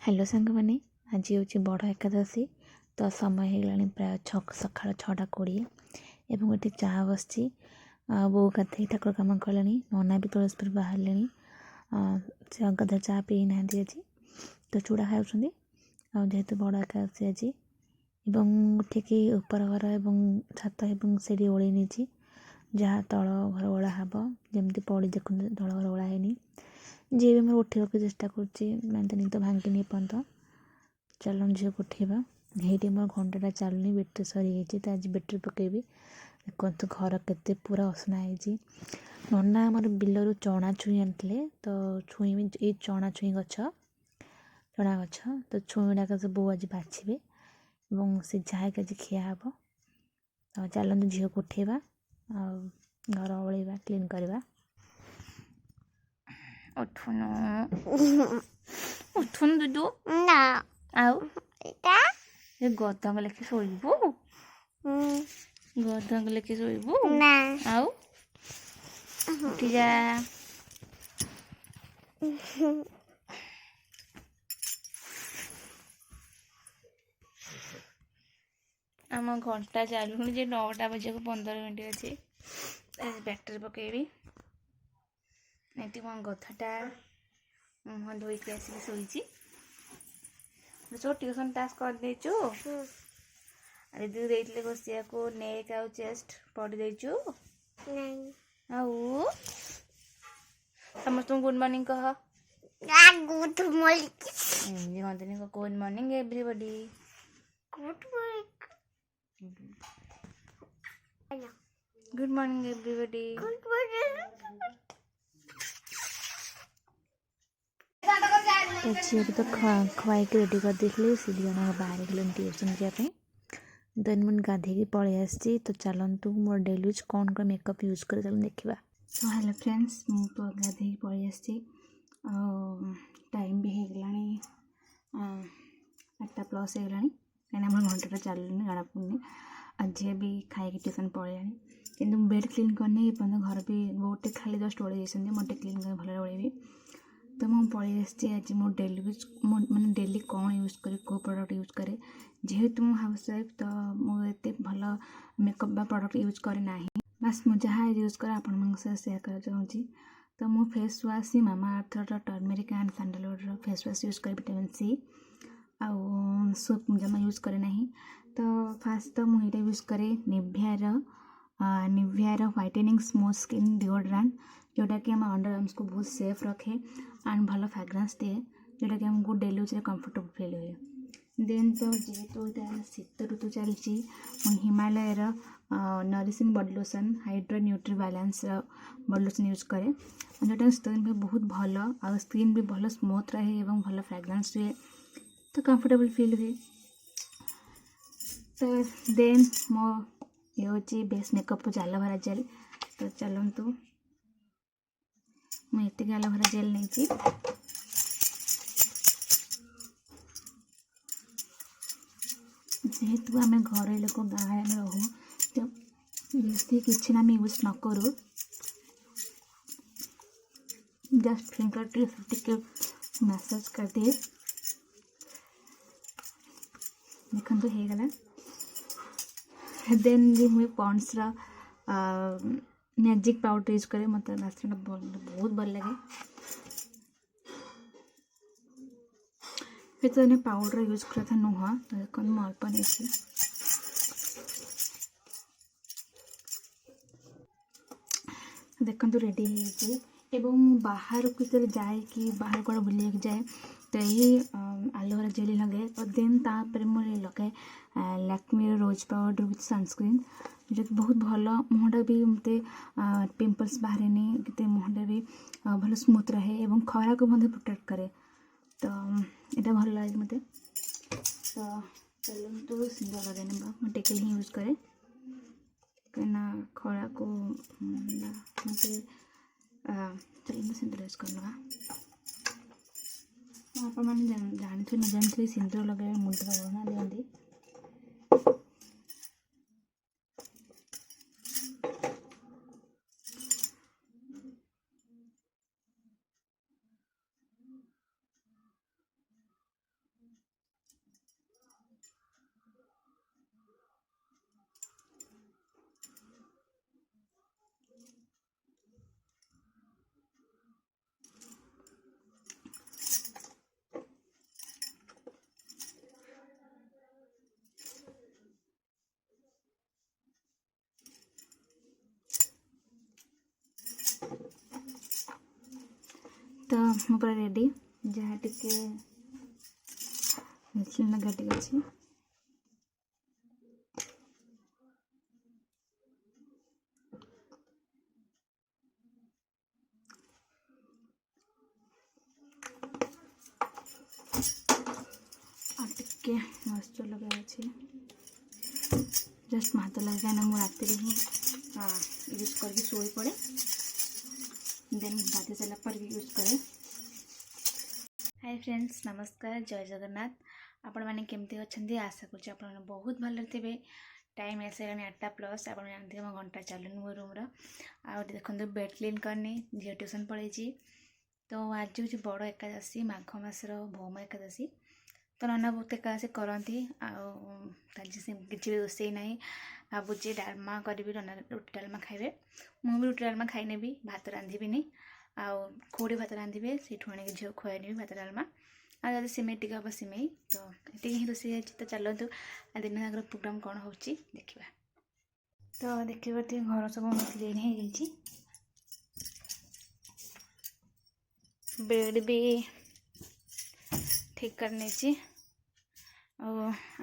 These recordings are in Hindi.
हेलो सांग मैंने आज हूँ बड़ एकादशी तो समय हो प्राय सका 6:20 एवं गोटे चाह बस बो गाधे ठाकुर कम कले नना भी तुलसीपुर बाहर से गधा चाह पी ना आज तो चूड़ा खाऊँ जेहेतु बड़ एकादशी आज उठिकी उपर घर एवं छात एवं सीढ़ी ओढ़ी नहीं जहाँ तल घर ओढ़ा हम जमी पड़ी देखते तल घर ओढ़ा है जी भी मोर उठा चेष्टा कर निद भांगिनी पर्यंत चल झील को उठेबा ये मोर घंटाटा चलुनी बैटेरी सरी तो आज बैटेरी पकेबी देखते घर के पूरा असना है नना आमर बिलर चना छुई आनी तो छुई ये चना छुई गछ चना गछ तो छुई गुड़ाक सब बो आज बाछे और सीझा है आज खिया हम तो चलते झील को उठेबा घर ओल्बा क्लीन करवा उठुनु उठुनु दुदू ना आउ इता ये गदंग लेके शोइबू गदंग लेके शोइबू ना आउ उठी जा आम घंटा चलुनी जे 9टा बजे को 15 मिनट अच्छे बैटरी पकेबी नहीं मो गधाटा मुह धोईक आसिक शोची ट्यूशन टास्क कर देचु दीदी देते बसिया को नेक आउ चेस्ट पढ़ी देचु नहीं आउ समस्त गुड मॉर्निंग कह गुड मॉर्निंग कहते good morning everybody good morning good morning everybody good morning तो झील को तो खुआई रेडी कर देती सी जन बाहर गले ट्यूशन जावाई देन मुझे गाधे पलि आसी तो चलतु मोर डेली यूज कौन कौन मेकअप यूज कर चल देखा तो हेलो फ्रेंड्स मु तो गाधे पलि आसी टाइम भी होगला 8:00+ होगला कहीं मोर घंटा चलुनी गाड़ा पड़नी आज भी खाई ट्यूशन पलि कि बेड क्लीन करनी घर भी गोटे खाली जस्ट ओढ़ी मोटे क्लीन कर भल ओढ़ी तो मुझे पलि आज मो डेली यूज मैंने डेली कौन यूज करे को प्रोडक्ट यूज करे जेहेतु मु हाउस वाइफ तो मुझे भल मेकअप बा प्रोडक्ट यूज करे ना बस मुझे जहाँ यूज कर आपण सेयार कर चाहूँगी तो मु फेस वाश ही Mamaearth turmeric and sandalwood face wash use कर विटामिन सी आउ सोप जमा यूज करे ना तो फास्ट तो मुझे यूज करे निवियार व्हाइटनिंग स्मूथ स्किन डिओड्रेंट जोटा कि आम अंडर आर्म्स को बहुत सेफ रखे एंड भल फ्रेग्रेंस दिए जोटा कि आमको डेली यूज कंफर्टेबल फील हुए देन तो जेहेतु शीत ऋतु चलती हिमालयर nourishing body lotion hydra nutri balance body lotion use करे जोटा स्किन भी बहुत भल आ स्किन भी भल स्मूथ रहे और भल फ्रेग्रेंस हुए तो कंफर्टेबल फील हुए तो देन मो ये हूँ बेस मेकअप एलोवेरा जेल तो चलतु मुझे एलोवेरा जेल नहीं जेहेतु आम घर लोक गाँव रहूँ तो बेसी किसी आम यूज न करूँ जस्ट फिंगर टिप मसाज कर दिए देखो हो गला देन भी मुझे पॉन्ड्स मैजिक पाउडर यूज करे मतलब बास्ना बहुत भल लगे फिर तो पाउडर यूज करा था नुह तो देखो मैं अल्प नहीं देखो रेडी एवं बाहर को जाए कि बाहर कौन बुले जाए तो यही एलोवेरा जेल लगे और देन तापर मुझे लगे लैक्मे रोज पाउडर विथ सनस्क्रीन जो बहुत भल मुहटा भी मत पिंपल्स बाहर नहीं मुहटा भी भल स्मूथ रहे और खरा को प्रोटेक्ट करे तो यहाँ भल लगे मत तो चलते सिंदूर लगे मैं टेकल ही यूज करे कहीं खरा को मत चलते सिंदूर यूज कर लगा आप जानते न जानते सिंदूर लगे मुंड ना दिखती तो ମୁଁ ପୁରା ରେଡ଼ି ଯାହା ଟିକେ ମେସିନ୍ ଲଗା ଟିକେ ଅଛି। और टिके मॉइस्चर लगा अच्छे जस्ट हाथ लगे कहीं मुझे राति ही यूज करके शोई पड़े देन गाधे सारा पर यूज करे। हाय फ्रेंड्स नमस्कार जय जगन्नाथ आपण मैंने केमती अच्छा आशा कर बहुत भल थे। टाइम ऐसा 8:00+ आप जानते हैं घंटा चलुनि मो रूम्र आ देखो बेड क्लीन करनी झील ट्यूशन पलैची। तो आज हूँ बड़ एकादशी माघ मासर भौम एकादशी तो नना बहुत एकादशी करती आज से किसी भी रोसे ना भावुची डालमा करी नना रुटी डालमा खाइबे मुझे भी रुटी डालमा खाई नेबी भात रांधिबिनी खोड़ी भात रांधे से झील खुआई नेबी भात डालमा आज सिमेई टी हम सिमेई तो ये ही रोसे तो चलतु दिन जाकर प्रोग्राम कौन हो देखा। तो देखिए घर सब क्लीन हो बेड भी ठीक करने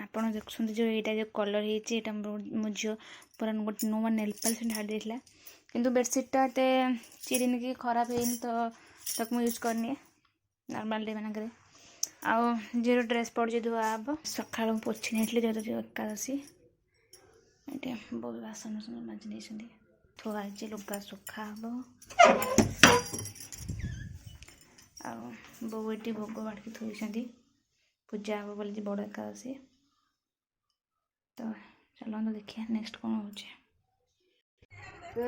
आपड़ देखुं जो यहाँ जो कलर होता मो झील पूरा गोटे नुआ नेल पॉलिश ढाड़ी देता किंतु बेडसीटा एत चिरीन कि खराब है तो मुझे यूज करनी नॉर्मल डे मानक झील ड्रेस पड़े धुआ हम सका पोछी नहीं जो एकादशी ये बहुत बासन माजी नहीं थुआ लुगा सुखा हम बो ये भोग बाड़की थोड़ी पूजा हम बोली बड़ एकादशी। तो चलो देखिए नेक्स्ट कौन हो तो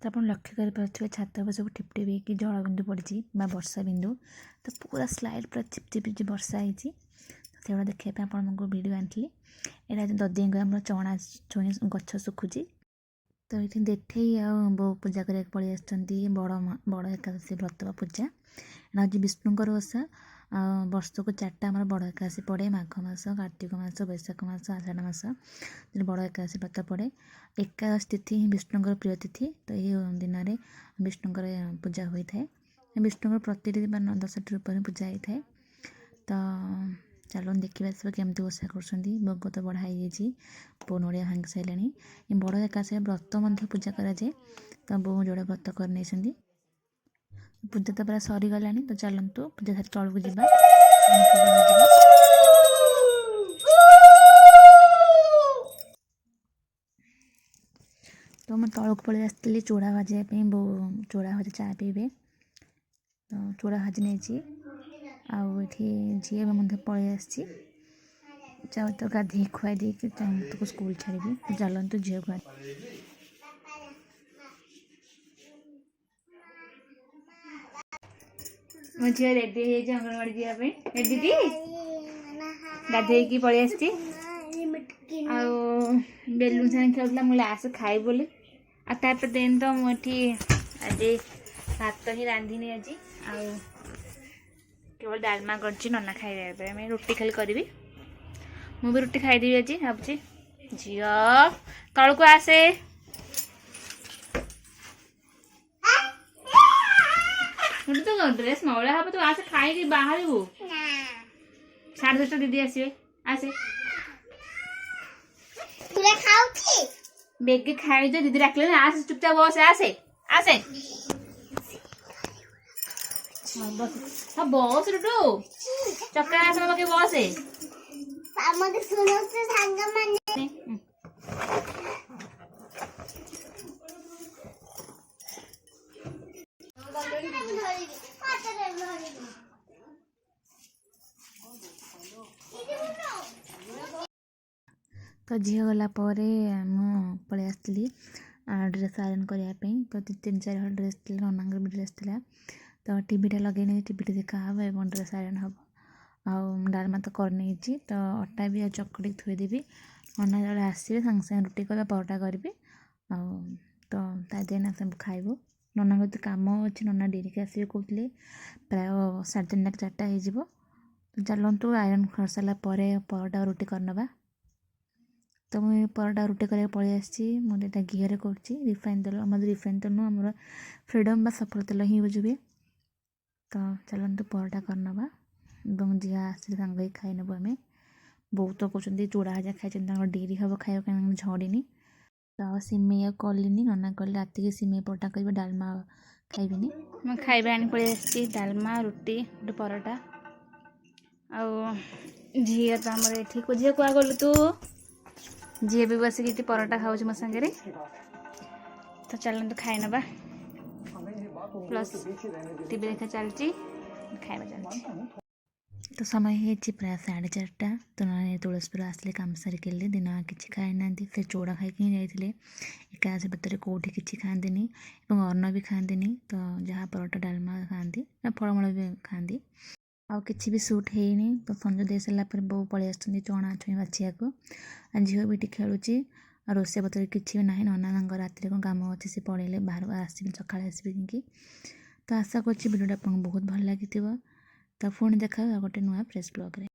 आप लक्ष्य कर छात पर सब टिपटिप कि जल बिंदु पड़ी वर्षा बिंदु तो पूरा स्लाइड पूरा चिपचिप वर्षा होती तो देखा आपको वीडियो आनी यहाँ ददी आम चना छुई गछ सुखुची तो ये देठे बो पूजा कर पलि बड़ एकादशी व्रत पूजा आज विष्णुकर ओषा वर्ष को 4टा आम बड़ एकादशी पड़े माघ मास कार्तिक मास बैशाख मास आषाढ़ मास बड़ एकादशी व्रत पड़े। एकादशी तिथि ही विष्णुकर प्रिय तिथि तो ये दिन में विष्णुकर पूजा होता है विष्णुकर प्रति 10टी रूप में पूजा होता है। तो चलो देखा सब केमती ओषा कर भोग तो बढ़ाई बो नड़िया भांगी सारे बड़ एकादशी व्रत पूजा कराए तो बो जोड़े व्रत कर पूजा तो पूरा सरीगला तो चलतु पूजा सारी तौक जा तो मैं तौक पलि आसती चूड़ा भाजापी बो चूड़ा भाजा चा पीबे तो चूड़ा भाजी नहीं झी भी पलि आसी चाहे तो गाधे खुआई देकी तो स्कूल छाड़ी चलतु झील को मो झी रेडी अंगनवाड़ी जावाई रेडी थी गाधे पलि आसी बेलून सारे खेलुला मुझे आस खाई बोली आपर देन तो मुझे आज भात ही रांधिनी आज केवल डालमा कर नना खाई मैं रुटी खाली करी मु भी रुटी खाईदेवी आज भावुची झील तल को आसे तो ड्रेस मैला हम तो आसे खाई बाहर 10:30 दीदी आसवे आसे बेगे खाई जो दीदी डाकले आसे चुपचाप बस आसे आसे बस हाँ बस रुटू चक्कर आस बाबा के बस तो झील गला पलि आसती ड्रेस आयरन करने तो 3-4 ड्रेस नना भी ड्रेस थी तो टीवीटा लगे टीवी देखा हम और ड्रेस आयरन हम डालमा तो करनी तो अटा भी चकड़ी थोदेवी नना जो आसवे सागे सागे रुटी कर परोटा करी तो दिन सब खाइब नना को तो कम अच्छे नना डेरी के आसवे कहते प्राय 3:30-4टा हो चलतु आयरन कर सारापर परोटा रुटी करनवा तो मुझे परोटा रुटी करके पलि आसी मुझे घीरे कर रिफाइन तेल आम रिफाइन तेल नुह आम फ्रीडम बा सफल तेल ही यूज हुए। तो चलते परोटा करनवा जी आस सांग खाई नबू आम बहुत कहते चूड़ा भजा खाई डेरी हम खाया कहीं झड़नी तो सिमेई कलिनी नना कहले रात की सिमेई परोटा कर डालमा खाइबिनी मैं खाଇବା आनी पलि आसी डालमा रुटी गोटे परोटा आ झील तो आम ये झील कुआ गलु तू झी भी बसिक परोटा खाऊ मो सांगे तो चलते खाई नवा प्लस टीवी देखा चलती खाଇବା चलती। तो समय है प्राय 4:30 तो ना तुलसीपुर आसले कम सारिक दिन किसी खाई ना से चूड़ा खाई जाते एकादश भितर कौटी किसी खाती अन्न भी खाती तो जहाँ परोटा डालमा खाती फलमूल भी खाती आउ किसी भी सुट है तो संज दे सारापर बो पलि आस चना छुई बाछिया को झील भी खेलुची रोसे पत्र किसी भी ना नना रात कौन कम अच्छे से पड़े बाहर आसवे सका आसवे तो आशा कर भिडियोटा आपको बहुत भल लगी तो पुणी देखा गोटे नुआ फ्रेश ब्लॉग रे।